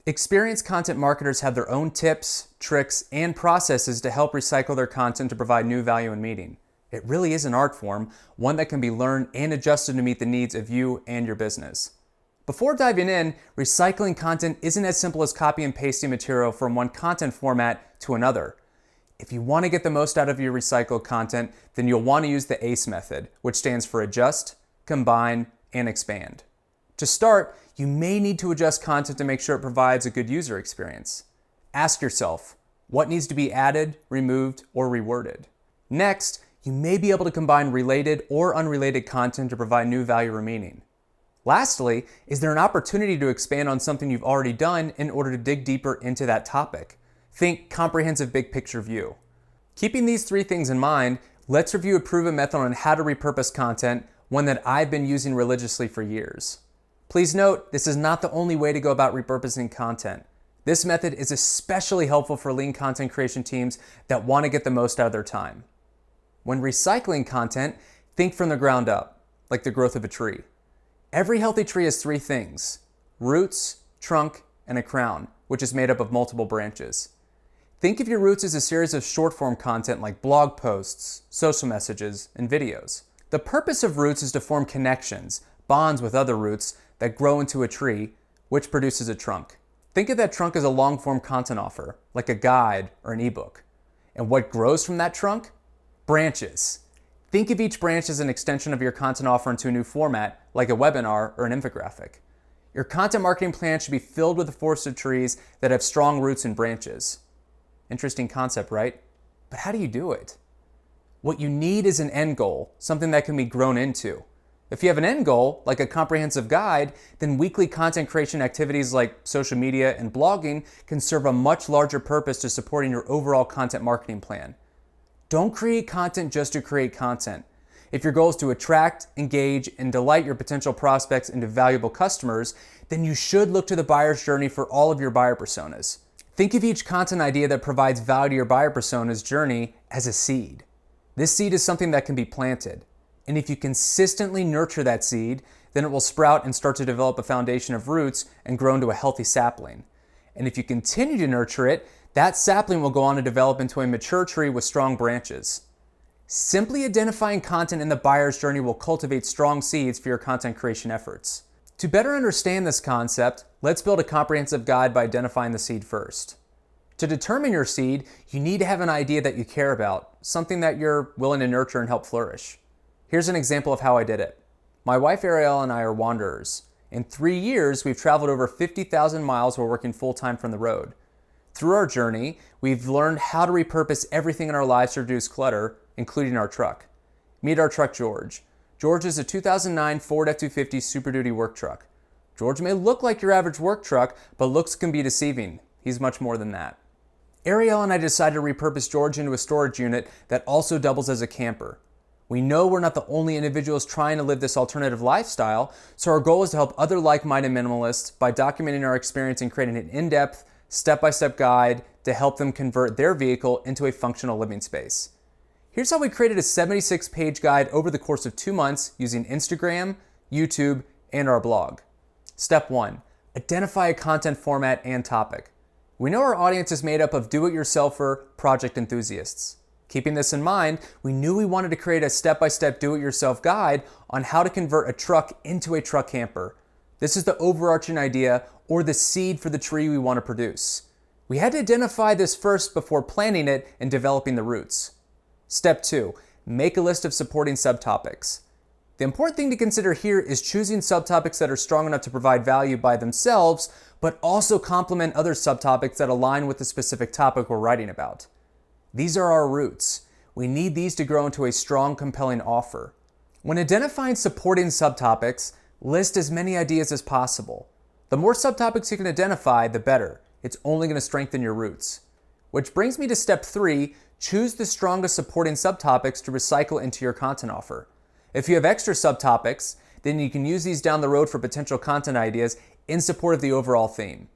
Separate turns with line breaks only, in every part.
Experienced content marketers have their own tips, tricks, and processes to help recycle their content to provide new value and meaning. It really is an art form, one that can be learned and adjusted to meet the needs of you and your business. Before diving in, recycling content isn't as simple as copy and pasting material from one content format to another. If you want to get the most out of your recycled content, then you'll want to use the ACE method, which stands for adjust, combine, and expand. To start, you may need to adjust content to make sure it provides a good user experience. Ask yourself, what needs to be added, removed, or reworded? Next, you may be able to combine related or unrelated content to provide new value or meaning. Lastly, is there an opportunity to expand on something you've already done in order to dig deeper into that topic? Think comprehensive big picture view. Keeping these three things in mind, let's review a proven method on how to repurpose content, one that I've been using religiously for years. Please note, this is not the only way to go about repurposing content. This method is especially helpful for lean content creation teams that want to get the most out of their time. When recycling content, think from the ground up, like the growth of a tree. Every healthy tree has three things: roots, trunk, and a crown, which is made up of multiple branches. Think of your roots as a series of short-form content like blog posts, social messages, and videos. The purpose of roots is to form connections, bonds with other roots that grow into a tree, which produces a trunk. Think of that trunk as a long-form content offer, like a guide or an ebook. And what grows from that trunk? Branches. Think of each branch as an extension of your content offer into a new format, like a webinar or an infographic. Your content marketing plan should be filled with a forest of trees that have strong roots and branches. Interesting concept, right? But how do you do it? What you need is an end goal, something that can be grown into. If you have an end goal, like a comprehensive guide, then weekly content creation activities like social media and blogging can serve a much larger purpose to supporting your overall content marketing plan. Don't create content just to create content. If your goal is to attract, engage, and delight your potential prospects into valuable customers, then you should look to the buyer's journey for all of your buyer personas. Think of each content idea that provides value to your buyer persona's journey as a seed. This seed is something that can be planted. And if you consistently nurture that seed, then it will sprout and start to develop a foundation of roots and grow into a healthy sapling. And if you continue to nurture it, that sapling will go on to develop into a mature tree with strong branches. Simply identifying content in the buyer's journey will cultivate strong seeds for your content creation efforts. To better understand this concept, let's build a comprehensive guide by identifying the seed first. To determine your seed, you need to have an idea that you care about, something that you're willing to nurture and help flourish. Here's an example of how I did it. My wife Ariel and I are wanderers. In 3 years, we've traveled over 50,000 miles while working full-time from the road. Through our journey, we've learned how to repurpose everything in our lives to reduce clutter, including our truck. Meet our truck, George. George is a 2009 Ford F-250 Super Duty work truck. George may look like your average work truck, but looks can be deceiving. He's much more than that. Ariel and I decided to repurpose George into a storage unit that also doubles as a camper. We know we're not the only individuals trying to live this alternative lifestyle, so our goal is to help other like-minded minimalists by documenting our experience and creating an in-depth, step-by-step guide to help them convert their vehicle into a functional living space. Here's how we created a 76-page guide over the course of 2 months using Instagram, YouTube, and our blog. Step 1. Identify a content format and topic. We know our audience is made up of do-it-yourselfer project enthusiasts. Keeping this in mind, we knew we wanted to create a step-by-step do-it-yourself guide on how to convert a truck into a truck camper. This is the overarching idea or the seed for the tree we want to produce. We had to identify this first before planning it and developing the roots. Step 2, make a list of supporting subtopics. The important thing to consider here is choosing subtopics that are strong enough to provide value by themselves, but also complement other subtopics that align with the specific topic we're writing about. These are our roots. We need these to grow into a strong, compelling offer. When identifying supporting subtopics, list as many ideas as possible. The more subtopics you can identify, the better. It's only going to strengthen your roots. Which brings me to step 3, choose the strongest supporting subtopics to recycle into your content offer. If you have extra subtopics, then you can use these down the road for potential content ideas in support of the overall theme.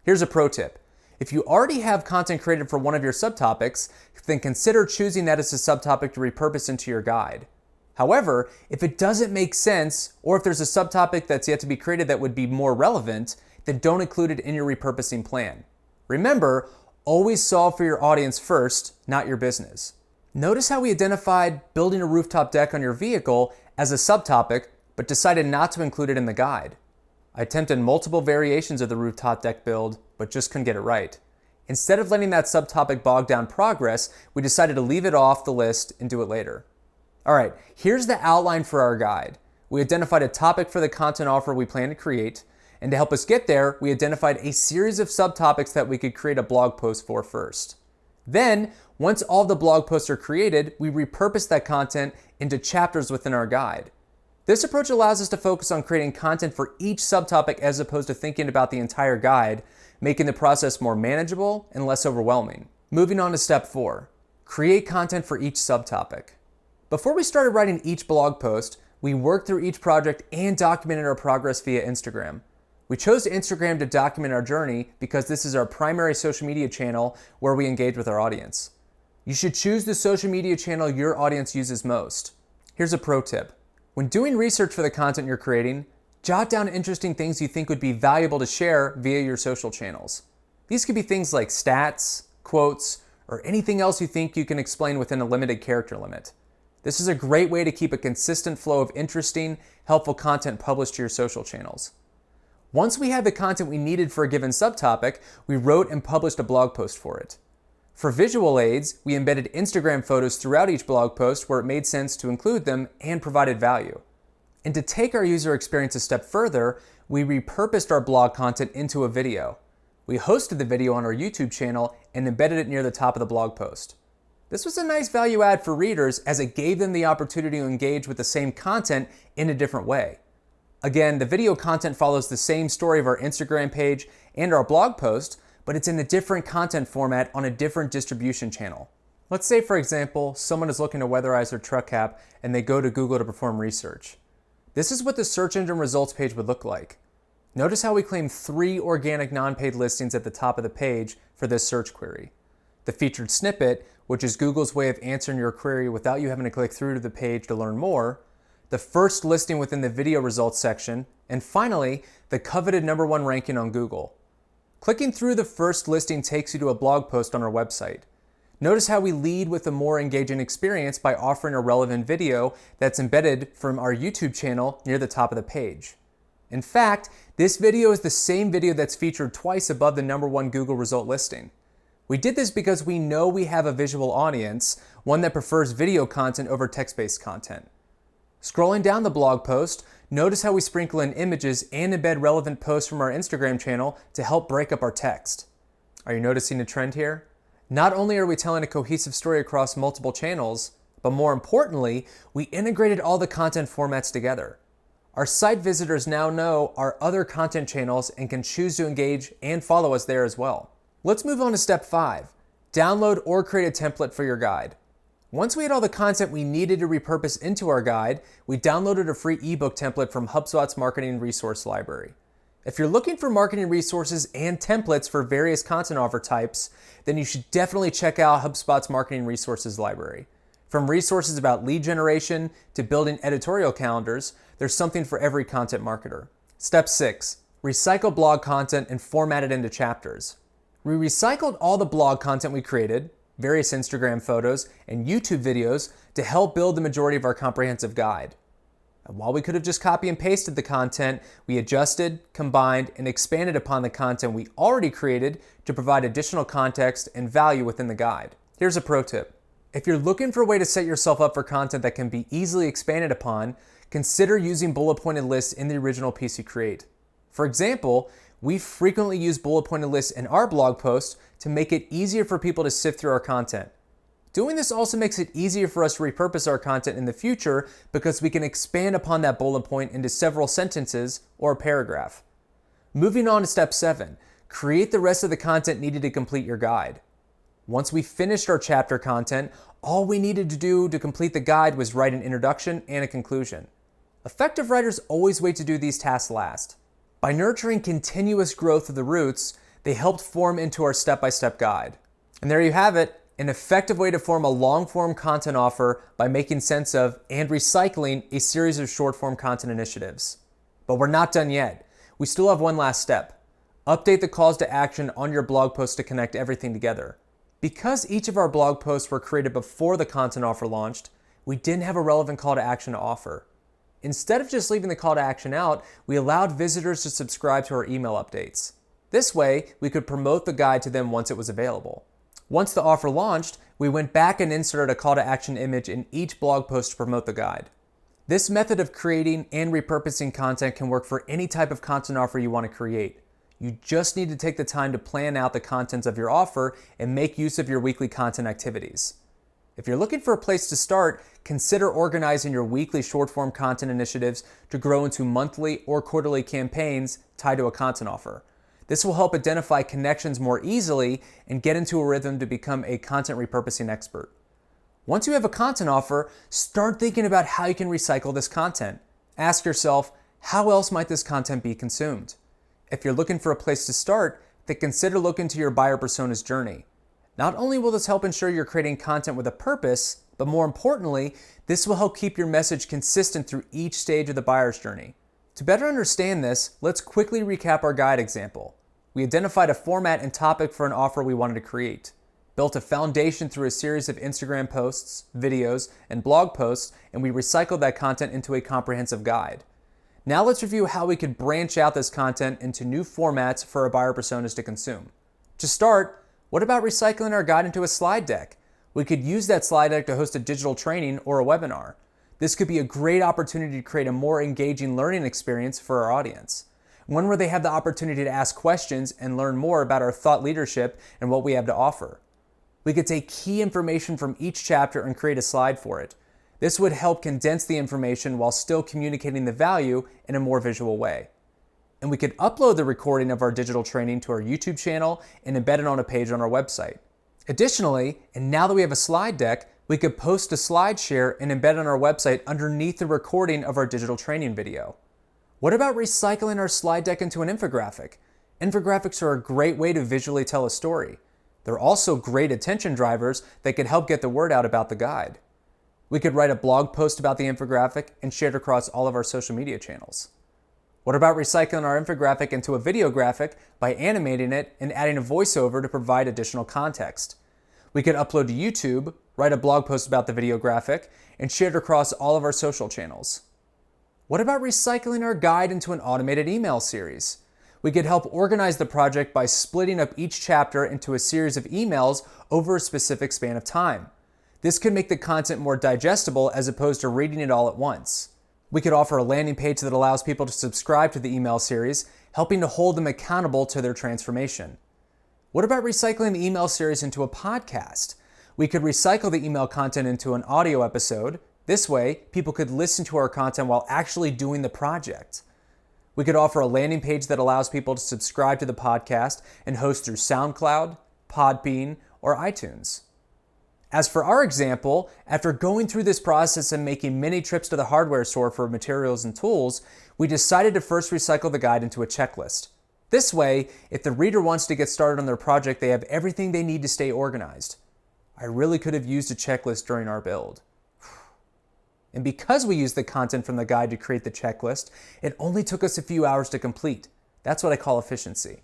Here's a pro tip. If you already have content created for one of your subtopics, then consider choosing that as a subtopic to repurpose into your guide. However, if it doesn't make sense, or if there's a subtopic that's yet to be created that would be more relevant, then don't include it in your repurposing plan. Remember, always solve for your audience first, not your business. Notice how we identified building a rooftop deck on your vehicle as a subtopic, but decided not to include it in the guide. I attempted multiple variations of the rooftop deck build, but just couldn't get it right. Instead of letting that subtopic bog down progress, we decided to leave it off the list and do it later. All right, here's the outline for our guide. We identified a topic for the content offer we plan to create, and to help us get there, we identified a series of subtopics that we could create a blog post for first. Then, once all the blog posts are created, we repurpose that content into chapters within our guide. This approach allows us to focus on creating content for each subtopic as opposed to thinking about the entire guide, making the process more manageable and less overwhelming. Moving on to step 4, create content for each subtopic. Before we started writing each blog post, we worked through each project and documented our progress via Instagram. We chose Instagram to document our journey because this is our primary social media channel where we engage with our audience. You should choose the social media channel your audience uses most. Here's a pro tip. When doing research for the content you're creating, jot down interesting things you think would be valuable to share via your social channels. These could be things like stats, quotes, or anything else you think you can explain within a limited character limit. This is a great way to keep a consistent flow of interesting, helpful content published to your social channels. Once we had the content we needed for a given subtopic, we wrote and published a blog post for it. For visual aids, we embedded Instagram photos throughout each blog post where it made sense to include them and provided value. And to take our user experience a step further, we repurposed our blog content into a video. We hosted the video on our YouTube channel and embedded it near the top of the blog post. This was a nice value add for readers as it gave them the opportunity to engage with the same content in a different way. Again, the video content follows the same story of our Instagram page and our blog post, but it's in a different content format on a different distribution channel. Let's say, for example, someone is looking to weatherize their truck cap and they go to Google to perform research. This is what the search engine results page would look like. Notice how we claim 3 organic non-paid listings at the top of the page for this search query. The featured snippet, which is Google's way of answering your query without you having to click through to the page to learn more, the first listing within the video results section, and finally, the coveted #1 ranking on Google. Clicking through the first listing takes you to a blog post on our website. Notice how we lead with a more engaging experience by offering a relevant video that's embedded from our YouTube channel near the top of the page. In fact, this video is the same video that's featured twice above the #1 Google result listing. We did this because we know we have a visual audience, one that prefers video content over text-based content. Scrolling down the blog post, notice how we sprinkle in images and embed relevant posts from our Instagram channel to help break up our text. Are you noticing a trend here? Not only are we telling a cohesive story across multiple channels, but more importantly, we integrated all the content formats together. Our site visitors now know our other content channels and can choose to engage and follow us there as well. Let's move on to step 5. Download or create a template for your guide. Once we had all the content we needed to repurpose into our guide, we downloaded a free ebook template from HubSpot's marketing resource library. If you're looking for marketing resources and templates for various content offer types, then you should definitely check out HubSpot's marketing resources library. From resources about lead generation to building editorial calendars, there's something for every content marketer. Step 6, recycle blog content and format it into chapters. We recycled all the blog content we created, various Instagram photos, and YouTube videos to help build the majority of our comprehensive guide. And while we could have just copy and pasted the content, we adjusted, combined, and expanded upon the content we already created to provide additional context and value within the guide. Here's a pro tip. If you're looking for a way to set yourself up for content that can be easily expanded upon, consider using bullet pointed lists in the original piece you create. For example, we frequently use bullet pointed lists in our blog posts to make it easier for people to sift through our content. Doing this also makes it easier for us to repurpose our content in the future because we can expand upon that bullet point into several sentences or a paragraph. Moving on to step 7, create the rest of the content needed to complete your guide. Once we finished our chapter content, all we needed to do to complete the guide was write an introduction and a conclusion. Effective writers always wait to do these tasks last. By nurturing continuous growth of the roots, they helped form into our step-by-step guide. And there you have it, an effective way to form a long-form content offer by making sense of and recycling a series of short-form content initiatives. But we're not done yet. We still have one last step. Update the calls to action on your blog post to connect everything together. Because each of our blog posts were created before the content offer launched, we didn't have a relevant call to action to offer. Instead of just leaving the call to action out, we allowed visitors to subscribe to our email updates. This way, we could promote the guide to them once it was available. Once the offer launched, we went back and inserted a call to action image in each blog post to promote the guide. This method of creating and repurposing content can work for any type of content offer you want to create. You just need to take the time to plan out the contents of your offer and make use of your weekly content activities. If you're looking for a place to start, consider organizing your weekly short-form content initiatives to grow into monthly or quarterly campaigns tied to a content offer. This will help identify connections more easily and get into a rhythm to become a content repurposing expert. Once you have a content offer, start thinking about how you can recycle this content. Ask yourself, how else might this content be consumed? If you're looking for a place to start, then consider looking to your buyer persona's journey. Not only will this help ensure you're creating content with a purpose, but more importantly, this will help keep your message consistent through each stage of the buyer's journey. To better understand this, let's quickly recap our guide example. We identified a format and topic for an offer we wanted to create, built a foundation through a series of Instagram posts, videos, and blog posts, and we recycled that content into a comprehensive guide. Now let's review how we could branch out this content into new formats for our buyer personas to consume. To start, what about recycling our guide into a slide deck? We could use that slide deck to host a digital training or a webinar. This could be a great opportunity to create a more engaging learning experience for our audience. One where they have the opportunity to ask questions and learn more about our thought leadership and what we have to offer. We could take key information from each chapter and create a slide for it. This would help condense the information while still communicating the value in a more visual way. And we could upload the recording of our digital training to our YouTube channel and embed it on a page on our website. Additionally, and now that we have a slide deck, we could post a slide share and embed it on our website underneath the recording of our digital training video. What about recycling our slide deck into an infographic? Infographics are a great way to visually tell a story. They're also great attention drivers that could help get the word out about the guide. We could write a blog post about the infographic and share it across all of our social media channels. What about recycling our infographic into a video graphic by animating it and adding a voiceover to provide additional context? We could upload to YouTube, write a blog post about the video graphic, and share it across all of our social channels. What about recycling our guide into an automated email series? We could help organize the project by splitting up each chapter into a series of emails over a specific span of time. This could make the content more digestible as opposed to reading it all at once. We could offer a landing page that allows people to subscribe to the email series, helping to hold them accountable to their transformation. What about recycling the email series into a podcast? We could recycle the email content into an audio episode. This way, people could listen to our content while actually doing the project. We could offer a landing page that allows people to subscribe to the podcast and host through SoundCloud, Podbean, or iTunes. As for our example, after going through this process and making many trips to the hardware store for materials and tools, we decided to first recycle the guide into a checklist. This way, if the reader wants to get started on their project, they have everything they need to stay organized. I really could have used a checklist during our build. And because we used the content from the guide to create the checklist, it only took us a few hours to complete. That's what I call efficiency.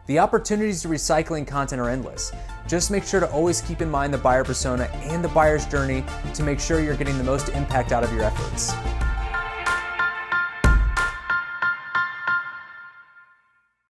The opportunities to recycling content are endless. Just make sure to always keep in mind the buyer persona and the buyer's journey to make sure you're getting the most impact out of your efforts.